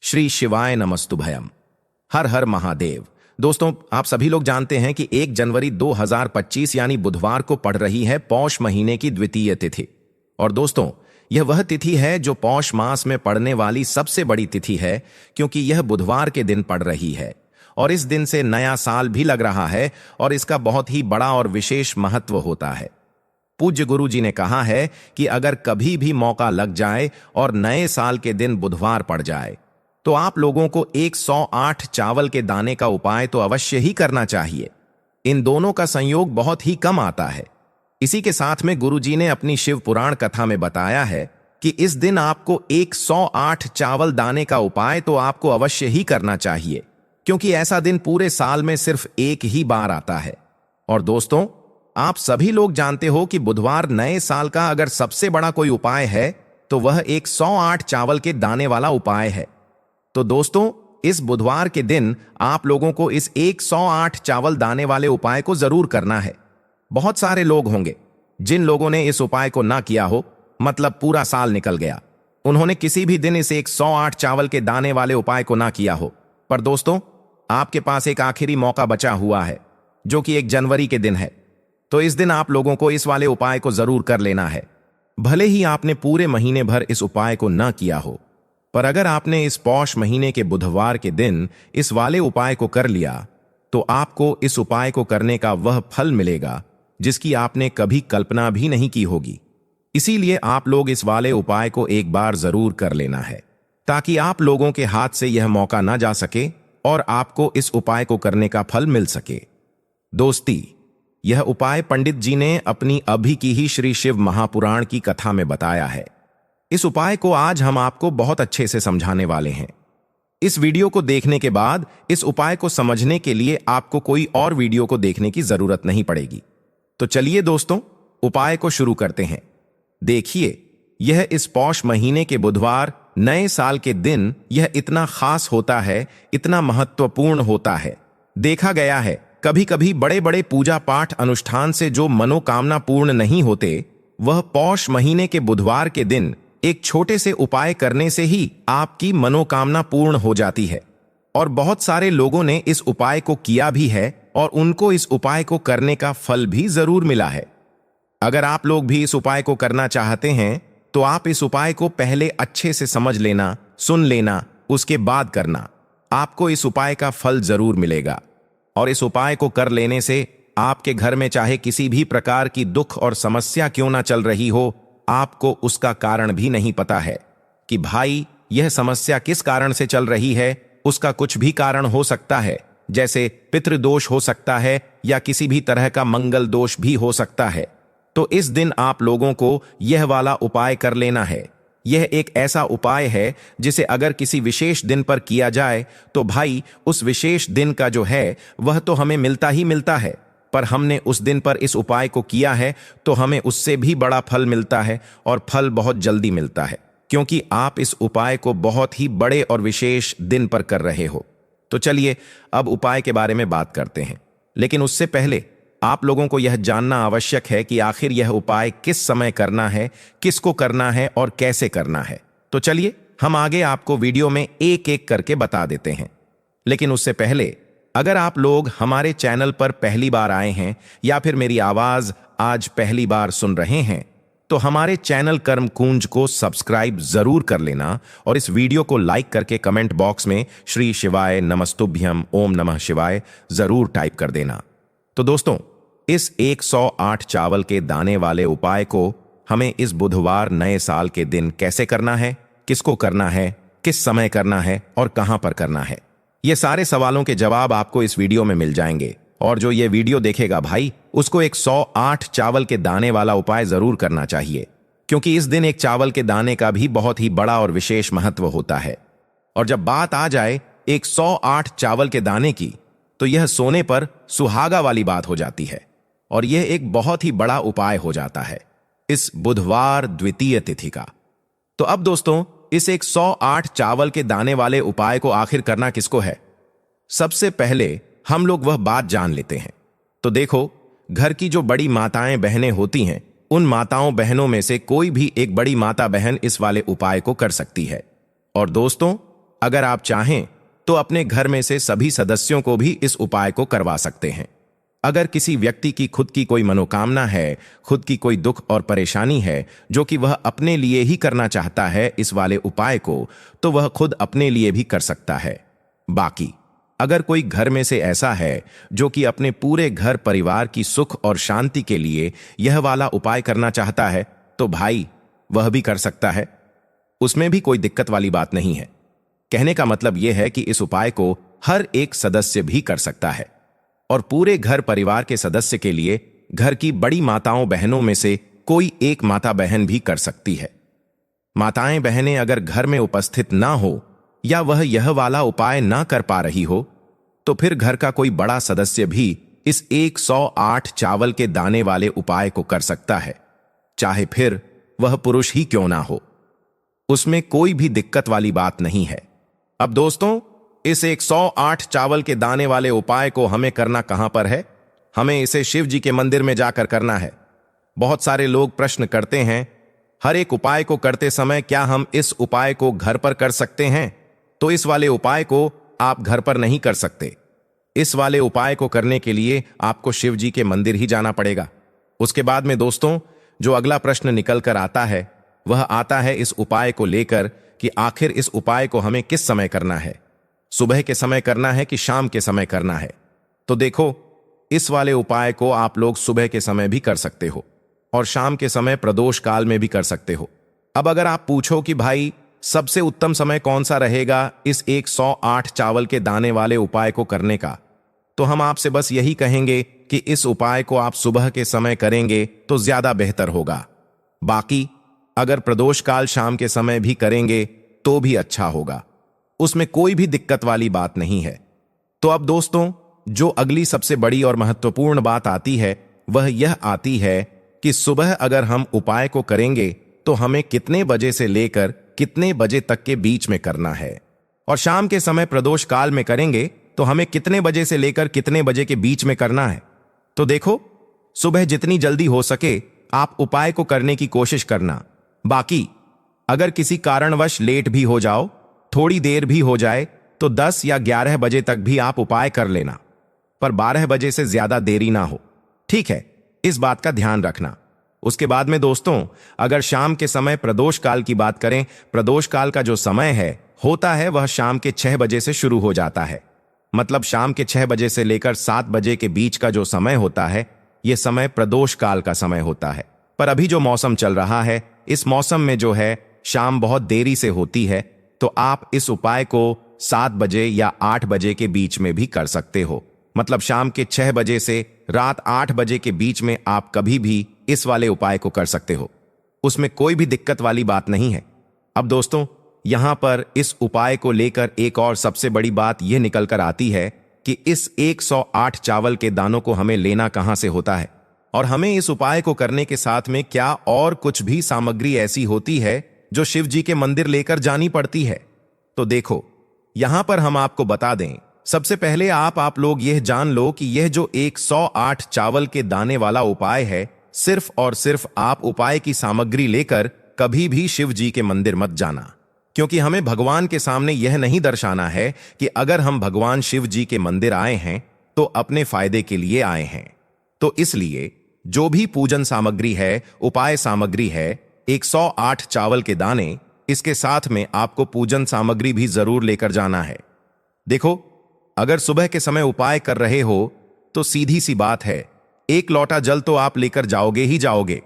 श्री शिवाय नमस्तुभयम। हर हर महादेव। दोस्तों, आप सभी लोग जानते हैं कि 1 जनवरी 2025 यानी बुधवार को पड़ रही है पौष महीने की द्वितीय तिथि। और दोस्तों, यह वह तिथि है जो पौष मास में पड़ने वाली सबसे बड़ी तिथि है, क्योंकि यह बुधवार के दिन पड़ रही है और इस दिन से नया साल भी लग रहा है और इसका बहुत ही बड़ा और विशेष महत्व होता है। पूज्य गुरु जी ने कहा है कि अगर कभी भी मौका लग जाए और नए साल के दिन बुधवार पड़ जाए तो आप लोगों को 108 चावल के दाने का उपाय तो अवश्य ही करना चाहिए। इन दोनों का संयोग बहुत ही कम आता है। इसी के साथ में गुरु जी ने अपनी शिव पुराण कथा में बताया है कि इस दिन आपको 108 चावल दाने का उपाय तो आपको अवश्य ही करना चाहिए, क्योंकि ऐसा दिन पूरे साल में सिर्फ एक ही बार आता है। और दोस्तों, आप सभी लोग जानते हो कि बुधवार नए साल का अगर सबसे बड़ा कोई उपाय है तो वह 108 चावल के दाने वाला उपाय है। तो दोस्तों, इस बुधवार के दिन आप लोगों को इस 108 चावल दाने वाले उपाय को जरूर करना है। बहुत सारे लोग होंगे जिन लोगों ने इस उपाय को ना किया हो, मतलब पूरा साल निकल गया, उन्होंने किसी भी दिन इस 108 चावल के दाने वाले उपाय को ना किया हो। पर दोस्तों, आपके पास एक आखिरी मौका बचा हुआ है, जो कि 1 जनवरी के दिन है। तो इस दिन आप लोगों को इस वाले उपाय को जरूर कर लेना है। भले ही आपने पूरे महीने भर इस उपाय को ना किया हो, पर अगर आपने इस पौष महीने के बुधवार के दिन इस वाले उपाय को कर लिया तो आपको इस उपाय को करने का वह फल मिलेगा जिसकी आपने कभी कल्पना भी नहीं की होगी। इसीलिए आप लोग इस वाले उपाय को एक बार जरूर कर लेना है, ताकि आप लोगों के हाथ से यह मौका ना जा सके और आपको इस उपाय को करने का फल मिल सके। दोस्ती, यह उपाय पंडित जी ने अपनी अभी की ही श्री शिव महापुराण की कथा में बताया है। इस उपाय को आज हम आपको बहुत अच्छे से समझाने वाले हैं। इस वीडियो को देखने के बाद इस उपाय को समझने के लिए आपको कोई और वीडियो को देखने की जरूरत नहीं पड़ेगी। तो चलिए दोस्तों, उपाय को शुरू करते हैं। देखिए, यह इस पौष महीने के बुधवार नए साल के दिन यह इतना खास होता है, इतना महत्वपूर्ण होता है। देखा गया है कभी कभी बड़े बड़े पूजा पाठ अनुष्ठान से जो मनोकामना पूर्ण नहीं होते, वह पौष महीने के बुधवार के दिन एक छोटे से उपाय करने से ही आपकी मनोकामना पूर्ण हो जाती है। और बहुत सारे लोगों ने इस उपाय को किया भी है और उनको इस उपाय को करने का फल भी जरूर मिला है। अगर आप लोग भी इस उपाय को करना चाहते हैं तो आप इस उपाय को पहले अच्छे से समझ लेना, सुन लेना, उसके बाद करना। आपको इस उपाय का फल जरूर मिलेगा। और इस उपाय को कर लेने से आपके घर में चाहे किसी भी प्रकार की दुख और समस्या क्यों ना चल रही हो, आपको उसका कारण भी नहीं पता है कि भाई यह समस्या किस कारण से चल रही है। उसका कुछ भी कारण हो सकता है, जैसे पितृदोष हो सकता है या किसी भी तरह का मंगल दोष भी हो सकता है। तो इस दिन आप लोगों को यह वाला उपाय कर लेना है। यह एक ऐसा उपाय है जिसे अगर किसी विशेष दिन पर किया जाए तो भाई उस विशेष दिन का जो है वह तो हमें मिलता ही मिलता है, पर हमने उस दिन पर इस उपाय को किया है तो हमें उससे भी बड़ा फल मिलता है और फल बहुत जल्दी मिलता है, क्योंकि आप इस उपाय को बहुत ही बड़े और विशेष दिन पर कर रहे हो। तो चलिए अब उपाय के बारे में बात करते हैं, लेकिन उससे पहले आप लोगों को यह जानना आवश्यक है कि आखिर यह उपाय किस समय करना है, किसको करना है और कैसे करना है। तो चलिए हम आगे आपको वीडियो में एक एक करके बता देते हैं। लेकिन उससे पहले, अगर आप लोग हमारे चैनल पर पहली बार आए हैं या फिर मेरी आवाज आज पहली बार सुन रहे हैं, तो हमारे चैनल कर्मकुंज को सब्सक्राइब जरूर कर लेना और इस वीडियो को लाइक करके कमेंट बॉक्स में श्री शिवाय नमस्तुभ्यम ओम नमः शिवाय जरूर टाइप कर देना। तो दोस्तों, इस 108 चावल के दाने वाले उपाय को हमें इस बुधवार नए साल के दिन कैसे करना है, किसको करना है, किस समय करना है और कहां पर करना है, ये सारे सवालों के जवाब आपको इस वीडियो में मिल जाएंगे। और जो ये वीडियो देखेगा भाई, उसको 108 चावल के दाने वाला उपाय जरूर करना चाहिए, क्योंकि इस दिन एक चावल के दाने का भी बहुत ही बड़ा और विशेष महत्व होता है। और जब बात आ जाए 108 चावल के दाने की, तो यह सोने पर सुहागा वाली बात हो जाती है और यह एक बहुत ही बड़ा उपाय हो जाता है इस बुधवार द्वितीय तिथि का। तो अब दोस्तों, इस 108 चावल के दाने वाले उपाय को आखिर करना किसको है, सबसे पहले हम लोग वह बात जान लेते हैं। तो देखो, घर की जो बड़ी माताएं बहनें होती हैं, उन माताओं बहनों में से कोई भी एक बड़ी माता बहन इस वाले उपाय को कर सकती है। और दोस्तों, अगर आप चाहें तो अपने घर में से सभी सदस्यों को भी इस उपाय को करवा सकते हैं। अगर किसी व्यक्ति की खुद की कोई मनोकामना है, खुद की कोई दुख और परेशानी है जो कि वह अपने लिए ही करना चाहता है इस वाले उपाय को, तो वह खुद अपने लिए भी कर सकता है। बाकी अगर कोई घर में से ऐसा है जो कि अपने पूरे घर परिवार की सुख और शांति के लिए यह वाला उपाय करना चाहता है, तो भाई वह भी कर सकता है। उसमें भी कोई दिक्कत वाली बात नहीं है। कहने का मतलब यह है कि इस उपाय को हर एक सदस्य भी कर सकता है और पूरे घर परिवार के सदस्य के लिए घर की बड़ी माताओं बहनों में से कोई एक माता बहन भी कर सकती है। माताएं बहनें अगर घर में उपस्थित ना हो या वह यह वाला उपाय ना कर पा रही हो, तो फिर घर का कोई बड़ा सदस्य भी इस 108 चावल के दाने वाले उपाय को कर सकता है, चाहे फिर वह पुरुष ही क्यों ना हो। उसमें कोई भी दिक्कत वाली बात नहीं है। अब दोस्तों, इस 108 चावल के दाने वाले उपाय को हमें करना कहां पर है? हमें इसे शिव जी के मंदिर में जाकर करना है। बहुत सारे लोग प्रश्न करते हैं, हर एक उपाय को करते समय क्या हम इस उपाय को घर पर कर सकते हैं? तो इस वाले उपाय को आप घर पर नहीं कर सकते। इस वाले उपाय को करने के लिए आपको शिव जी के मंदिर ही जाना पड़ेगा। उसके बाद में दोस्तों, जो अगला प्रश्न निकल कर आता है वह आता है इस उपाय को लेकर कि आखिर इस उपाय को हमें किस समय करना है, सुबह के समय करना है कि शाम के समय करना है? तो देखो, इस वाले उपाय को आप लोग सुबह के समय भी कर सकते हो और शाम के समय प्रदोष काल में भी कर सकते हो। अब अगर आप पूछो कि भाई सबसे उत्तम समय कौन सा रहेगा इस 108 चावल के दाने वाले उपाय को करने का, तो हम आपसे बस यही कहेंगे कि इस उपाय को आप सुबह के समय करेंगे तो ज्यादा बेहतर होगा। बाकी अगर प्रदोष काल शाम के समय भी करेंगे तो भी अच्छा होगा, उसमें कोई भी दिक्कत वाली बात नहीं है। तो अब दोस्तों, जो अगली सबसे बड़ी और महत्वपूर्ण बात आती है वह यह आती है कि सुबह अगर हम उपाय को करेंगे तो हमें कितने बजे से लेकर कितने बजे तक के बीच में करना है, और शाम के समय प्रदोष काल में करेंगे तो हमें कितने बजे से लेकर कितने बजे के बीच में करना है। तो देखो, सुबह जितनी जल्दी हो सके आप उपाय को करने की कोशिश करना। बाकी अगर किसी कारणवश लेट भी हो जाओ, थोड़ी देर भी हो जाए, तो 10 या 11 बजे तक भी आप उपाय कर लेना, पर 12 बजे से ज्यादा देरी ना हो। ठीक है, इस बात का ध्यान रखना। उसके बाद में दोस्तों, अगर शाम के समय प्रदोष काल की बात करें, प्रदोष काल का जो समय होता है वह शाम के 6 बजे से शुरू हो जाता है। मतलब शाम के 6 बजे से लेकर 7 बजे के बीच का जो समय होता है, यह समय प्रदोष काल का समय होता है। पर अभी जो मौसम चल रहा है, इस मौसम में जो है शाम बहुत देरी से होती है, तो आप इस उपाय को 7 बजे या 8 बजे के बीच में भी कर सकते हो। मतलब शाम के 6 बजे से रात 8 बजे के बीच में आप कभी भी इस वाले उपाय को कर सकते हो, उसमें कोई भी दिक्कत वाली बात नहीं है। अब दोस्तों, यहां पर इस उपाय को लेकर एक और सबसे बड़ी बात यह निकल कर आती है कि इस 108 चावल के दानों को हमें लेना कहां से होता है, और हमें इस उपाय को करने के साथ में क्या और कुछ भी सामग्री ऐसी होती है जो शिव जी के मंदिर लेकर जानी पड़ती है। तो देखो, यहां पर हम आपको बता दें, सबसे पहले आप लोग यह जान लो कि यह जो 108 चावल के दाने वाला उपाय है, सिर्फ और सिर्फ आप उपाय की सामग्री लेकर कभी भी शिव जी के मंदिर मत जाना, क्योंकि हमें भगवान के सामने यह नहीं दर्शाना है कि अगर हम भगवान शिव जी के मंदिर आए हैं तो अपने फायदे के लिए आए हैं। तो इसलिए जो भी पूजन सामग्री है, उपाय सामग्री है, 108 चावल के दाने, इसके साथ में आपको पूजन सामग्री भी जरूर लेकर जाना है। देखो, अगर सुबह के समय उपाय कर रहे हो तो सीधी सी बात है, 1 लोटा जल तो आप लेकर जाओगे ही जाओगे।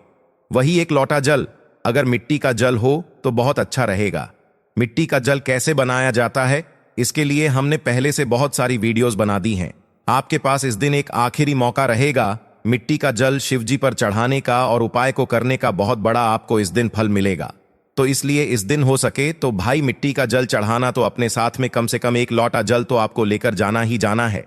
वही 1 लोटा जल अगर मिट्टी का जल हो तो बहुत अच्छा रहेगा। मिट्टी का जल कैसे बनाया जाता है, इसके लिए हमने पहले से बहुत सारी वीडियोस बना दी हैं। आपके पास इस दिन एक आखिरी मौका रहेगा मिट्टी का जल शिव जी पर चढ़ाने का और उपाय को करने का। बहुत बड़ा आपको इस दिन फल मिलेगा। तो इसलिए इस दिन हो सके तो भाई मिट्टी का जल चढ़ाना तो अपने साथ में कम से कम 1 लोटा जल तो आपको लेकर जाना ही जाना है।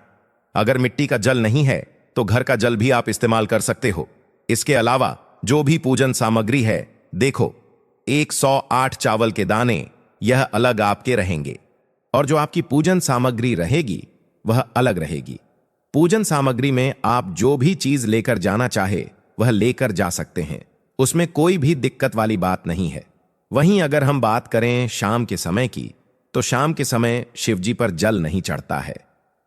अगर मिट्टी का जल नहीं है तो घर का जल भी आप इस्तेमाल कर सकते हो। इसके अलावा जो भी पूजन सामग्री है, देखो 108 चावल के दाने, यह अलग आपके रहेंगे, और जो आपकी पूजन सामग्री रहेगी वह अलग रहेगी। पूजन सामग्री में आप जो भी चीज लेकर जाना चाहे वह लेकर जा सकते हैं, उसमें कोई भी दिक्कत वाली बात नहीं है। वहीं अगर हम बात करें शाम के समय की, तो शाम के समय शिवजी पर जल नहीं चढ़ता है।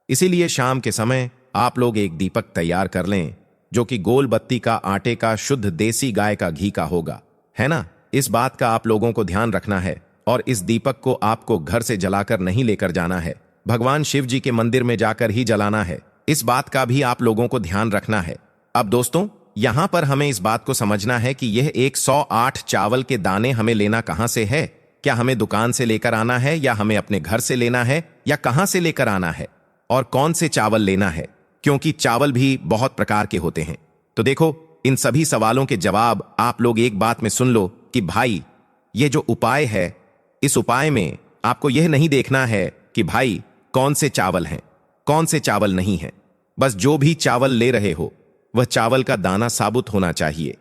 इसीलिए शाम के समय आप लोग एक दीपक तैयार कर लें जो कि गोल बत्ती का, आटे का, शुद्ध देसी गाय का घी का होगा, है ना। इस बात का आप लोगों को ध्यान रखना है और इस दीपक को आपको घर से जलाकर नहीं लेकर जाना है, भगवान शिव जी के मंदिर में जाकर ही जलाना है। इस बात का भी आप लोगों को ध्यान रखना है। अब दोस्तों, यहां पर हमें इस बात को समझना है कि यह 108 चावल के दाने हमें लेना कहां से है। क्या हमें दुकान से लेकर आना है या हमें अपने घर से लेना है या कहां से लेकर आना है और कौन से चावल लेना है, क्योंकि चावल भी बहुत प्रकार के होते हैं। तो देखो, इन सभी सवालों के जवाब आप लोग एक बात में सुन लो कि भाई, ये जो उपाय है, इस उपाय में आपको यह नहीं देखना है कि भाई कौन से चावल हैं, कौन से चावल नहीं हैं। बस जो भी चावल ले रहे हो वह चावल का दाना साबुत होना चाहिए,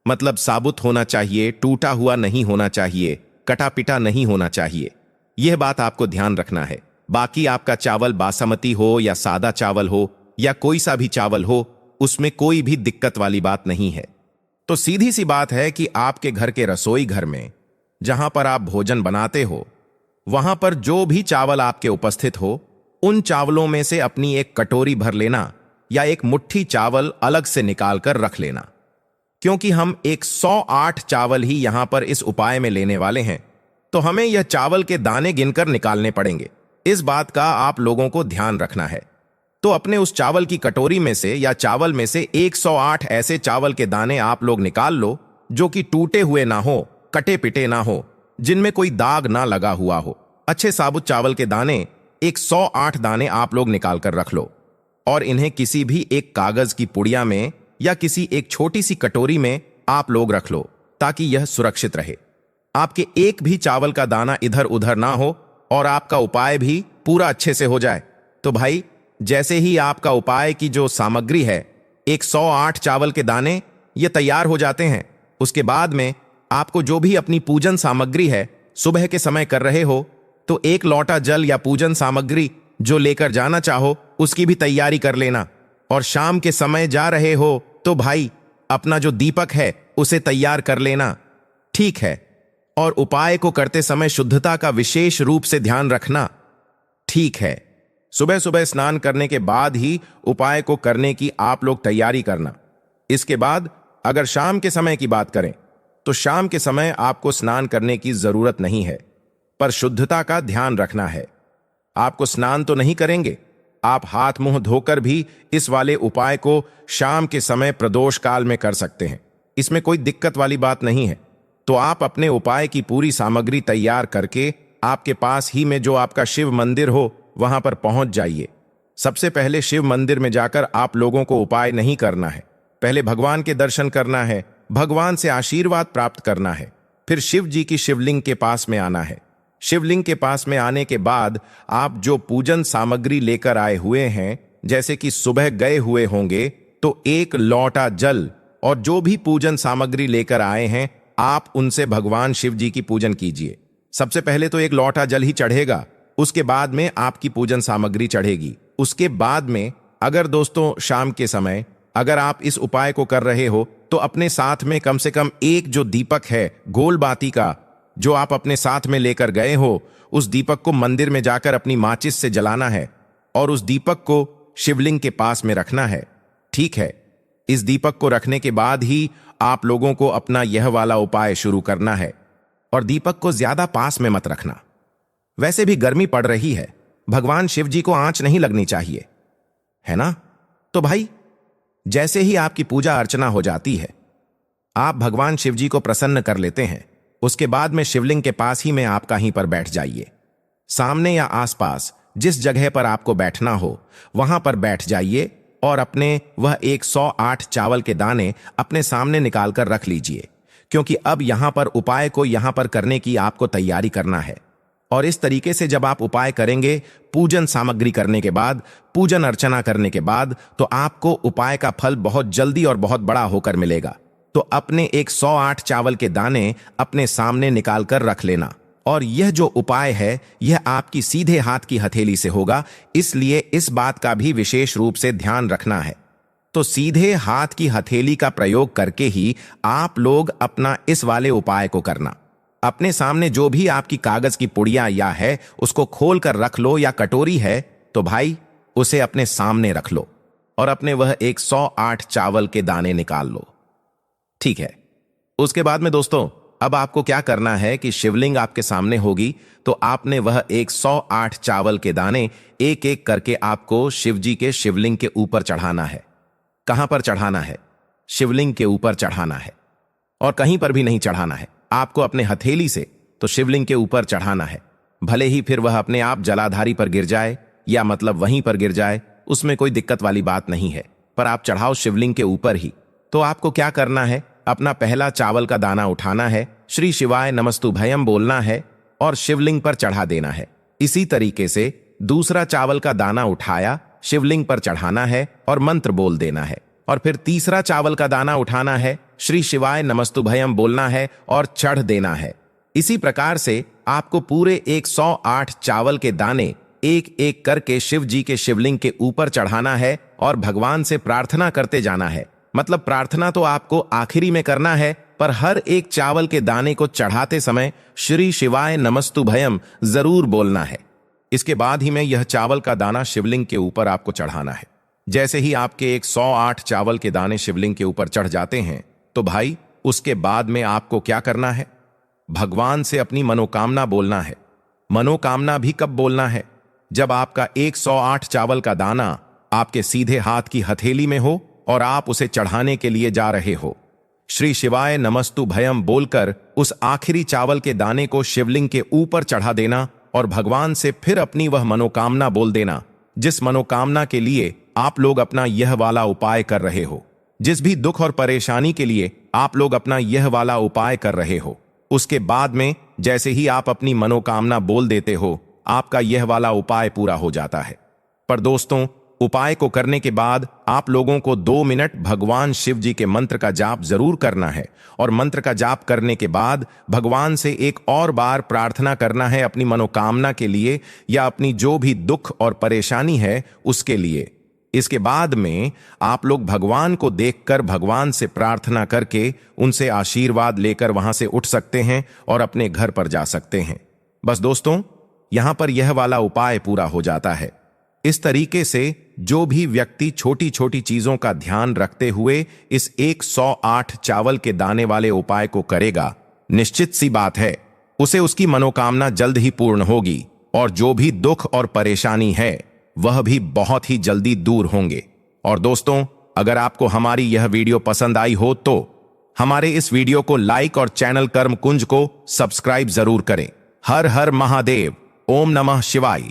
मतलब साबुत होना चाहिए, टूटा हुआ नहीं होना चाहिए, कटा पिटा नहीं होना चाहिए। यह बात आपको ध्यान रखना है। बाकी आपका चावल बासमती हो या सादा चावल हो या कोई सा भी चावल हो, उसमें कोई भी दिक्कत वाली बात नहीं है। तो सीधी सी बात है कि आपके घर के रसोई घर में जहां पर आप भोजन बनाते हो, वहां पर जो भी चावल आपके उपस्थित हो, उन चावलों में से अपनी एक कटोरी भर लेना या एक मुट्ठी चावल अलग से निकाल कर रख लेना, क्योंकि हम 108 चावल ही यहां पर इस उपाय में लेने वाले हैं, तो हमें यह चावल के दाने गिनकर निकालने पड़ेंगे। इस बात का आप लोगों को ध्यान रखना है। तो अपने उस चावल की कटोरी में से या चावल में से 108 ऐसे चावल के दाने आप लोग निकाल लो जो कि टूटे हुए ना हो, कटे पिटे ना हो, जिनमें कोई दाग ना लगा हुआ हो। अच्छे साबुत चावल के दाने 108 दाने आप लोग निकाल कर रख लो और इन्हें किसी भी एक कागज की पुड़िया में या किसी एक छोटी सी कटोरी में आप लोग रख लो, ताकि यह सुरक्षित रहे। आपके एक भी चावल का दाना इधर उधर ना हो और आपका उपाय भी पूरा अच्छे से हो जाए। तो भाई, जैसे ही आपका उपाय की जो सामग्री है, 108 चावल के दाने, ये तैयार हो जाते हैं, उसके बाद में आपको जो भी अपनी पूजन सामग्री है, सुबह के समय कर रहे हो तो एक लोटा जल या पूजन सामग्री जो लेकर जाना चाहो उसकी भी तैयारी कर लेना। और शाम के समय जा रहे हो तो भाई अपना जो दीपक है उसे तैयार कर लेना, ठीक है। और उपाय को करते समय शुद्धता का विशेष रूप से ध्यान रखना, ठीक है। सुबह सुबह स्नान करने के बाद ही उपाय को करने की आप लोग तैयारी करना। इसके बाद अगर शाम के समय की बात करें तो शाम के समय आपको स्नान करने की जरूरत नहीं है, पर शुद्धता का ध्यान रखना है। आपको स्नान तो नहीं करेंगे, आप हाथ मुंह धोकर भी इस वाले उपाय को शाम के समय प्रदोष काल में कर सकते हैं, इसमें कोई दिक्कत वाली बात नहीं है। तो आप अपने उपाय की पूरी सामग्री तैयार करके आपके पास ही में जो आपका शिव मंदिर हो वहां पर पहुंच जाइए। सबसे पहले शिव मंदिर में जाकर आप लोगों को उपाय नहीं करना है, पहले भगवान के दर्शन करना है, भगवान से आशीर्वाद प्राप्त करना है, फिर शिव जी की शिवलिंग के पास में आना है। शिवलिंग के पास में आने के बाद आप जो पूजन सामग्री लेकर आए हुए हैं, जैसे कि सुबह गए हुए होंगे तो एक लोटा जल और जो भी पूजन सामग्री लेकर आए हैं आप उनसे भगवान शिव जी की पूजन कीजिए। सबसे पहले तो एक लोटा जल ही चढ़ेगा, उसके बाद में आपकी पूजन सामग्री चढ़ेगी। उसके बाद में अगर दोस्तों शाम के समय अगर आप इस उपाय को कर रहे हो तो अपने साथ में कम से कम एक जो दीपक है गोल बाती का, जो आप अपने साथ में लेकर गए हो, उस दीपक को मंदिर में जाकर अपनी माचिस से जलाना है और उस दीपक को शिवलिंग के पास में रखना है, ठीक है। इस दीपक को रखने के बाद ही आप लोगों को अपना यह वाला उपाय शुरू करना है और दीपक को ज्यादा पास में मत रखना। वैसे भी गर्मी पड़ रही है, भगवान शिव जी को आंच नहीं लगनी चाहिए, है ना। तो भाई, जैसे ही आपकी पूजा अर्चना हो जाती है, आप भगवान शिव जी को प्रसन्न कर लेते हैं, उसके बाद में शिवलिंग के पास ही में आप कहीं पर बैठ जाइए। सामने या आसपास जिस जगह पर आपको बैठना हो वहां पर बैठ जाइए और अपने वह 108 चावल के दाने अपने सामने निकाल कर रख लीजिए, क्योंकि अब यहां पर उपाय को यहां पर करने की आपको तैयारी करना है। और इस तरीके से जब आप उपाय करेंगे, पूजन सामग्री करने के बाद, पूजन अर्चना करने के बाद, तो आपको उपाय का फल बहुत जल्दी और बहुत बड़ा होकर मिलेगा। तो अपने 108 चावल के दाने अपने सामने निकाल कर रख लेना। और यह जो उपाय है यह आपकी सीधे हाथ की हथेली से होगा, इसलिए इस बात का भी विशेष रूप से ध्यान रखना है। तो सीधे हाथ की हथेली का प्रयोग करके ही आप लोग अपना इस वाले उपाय को करना। अपने सामने जो भी आपकी कागज की पुड़िया या है उसको खोल कर रख लो, या कटोरी है तो भाई उसे अपने सामने रख लो और अपने वह 108 चावल के दाने निकाल लो। ठीक है। उसके बाद में दोस्तों अब आपको क्या करना है कि शिवलिंग आपके सामने होगी, तो आपने वह 108 चावल के दाने एक एक करके आपको शिव जी के शिवलिंग के ऊपर चढ़ाना है। कहां पर चढ़ाना है? शिवलिंग के ऊपर चढ़ाना है, और कहीं पर भी नहीं चढ़ाना है। आपको अपने हथेली से तो शिवलिंग के ऊपर चढ़ाना है। भले ही फिर वह अपने आप जलाधारी पर गिर जाए या मतलब वहीं पर गिर जाए, उसमें कोई दिक्कत वाली बात नहीं है, पर आप चढ़ाओ शिवलिंग के ऊपर ही। तो आपको क्या करना है, अपना पहला चावल का दाना उठाना है, श्री शिवाय नमस्तुभयम बोलना है और शिवलिंग पर चढ़ा देना है। इसी तरीके से दूसरा चावल का दाना उठाया, शिवलिंग पर चढ़ाना है और मंत्र बोल देना है। और फिर तीसरा चावल का दाना उठाना है, श्री शिवाय नमस्तुभयम बोलना है और चढ़ देना है। इसी प्रकार से आपको पूरे 108 चावल के दाने एक एक करके शिव जी के शिवलिंग के ऊपर चढ़ाना है और भगवान से प्रार्थना करते जाना है। मतलब प्रार्थना तो आपको आखिरी में करना है, पर हर एक चावल के दाने को चढ़ाते समय श्री शिवाय नमस्तुभयम जरूर बोलना है। इसके बाद ही में यह चावल का दाना शिवलिंग के ऊपर आपको चढ़ाना है। जैसे ही आपके 108 चावल के दाने शिवलिंग के ऊपर चढ़ जाते हैं, तो भाई उसके बाद में आपको क्या करना है, भगवान से अपनी मनोकामना बोलना है। मनोकामना भी कब बोलना है? जब आपका 108 चावल का दाना आपके सीधे हाथ की हथेली में हो और आप उसे चढ़ाने के लिए जा रहे हो। श्री शिवाय नमस्तुभयम बोलकर उस आखिरी चावल के दाने को शिवलिंग के ऊपर चढ़ा देना और भगवान से फिर अपनी वह मनोकामना बोल देना, जिस मनोकामना के लिए आप लोग अपना यह वाला उपाय कर रहे हो। जिस भी दुख और परेशानी के लिए आप लोग अपना यह वाला उपाय कर रहे हो, उसके बाद में जैसे ही आप अपनी मनोकामना बोल देते हो, आपका यह वाला उपाय पूरा हो जाता है। पर दोस्तों, उपाय को करने के बाद आप लोगों को 2 मिनट भगवान शिव जी के मंत्र का जाप जरूर करना है, और मंत्र का जाप करने के बाद भगवान से एक और बार प्रार्थना करना है अपनी मनोकामना के लिए या अपनी जो भी दुख और परेशानी है उसके लिए। इसके बाद में आप लोग भगवान को देखकर भगवान से प्रार्थना करके उनसे आशीर्वाद लेकर वहां से उठ सकते हैं और अपने घर पर जा सकते हैं। बस दोस्तों, यहां पर यह वाला उपाय पूरा हो जाता है। इस तरीके से जो भी व्यक्ति छोटी छोटी चीजों का ध्यान रखते हुए इस 108 चावल के दाने वाले उपाय को करेगा, निश्चित सी बात है उसे उसकी मनोकामना जल्द ही पूर्ण होगी, और जो भी दुख और परेशानी है वह भी बहुत ही जल्दी दूर होंगे। और दोस्तों, अगर आपको हमारी यह वीडियो पसंद आई हो तो हमारे इस वीडियो को लाइक और चैनल कर्म कुंज को सब्सक्राइब जरूर करें। हर हर महादेव। ओम नमः शिवाय।